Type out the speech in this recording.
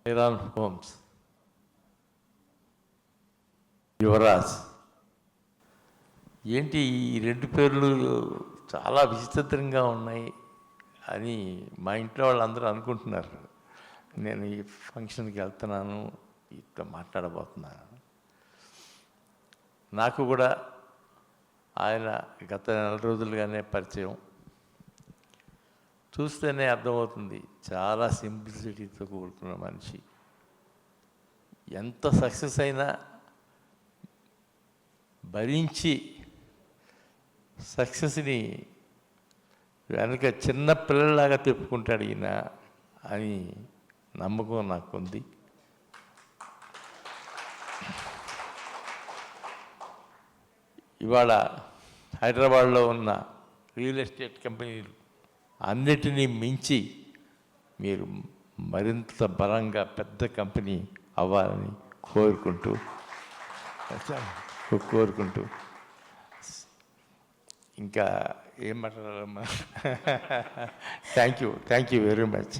Iran homes, Yuvraj. ఏంటి ఈ రెండు పేర్లు చాలా విచిత్రంగా ఉన్నాయి అని మా ఇంట్లో వాళ్ళందరూ అనుకుంటున్నారు. నేను ఈ ఫంక్షన్కి వెళ్తున్నాను, ఇట్లా మాట్లాడబోతున్నాను. నాకు కూడా ఆయన గత నెల రోజులుగానే పరిచయం. చూస్తేనే అర్థమవుతుంది, చాలా సింప్లిసిటీతో కూడుకున్న మనిషి. ఎంత సక్సెస్ అయినా భరించి సక్సెస్ని వెనక చిన్న పిల్లలాగా తిప్పుకుంటాడు ఈయన అని నమ్మకం నాకుంది. ఇవాళ హైదరాబాద్లో ఉన్న రియల్ ఎస్టేట్ కంపెనీలు అన్నిటినీ మించి మీరు మరింత బలంగా పెద్ద కంపెనీ అవ్వాలని కోరుకుంటూ ఇంకా ఏం మాట్లాడాలమ్మా. Thank you very much.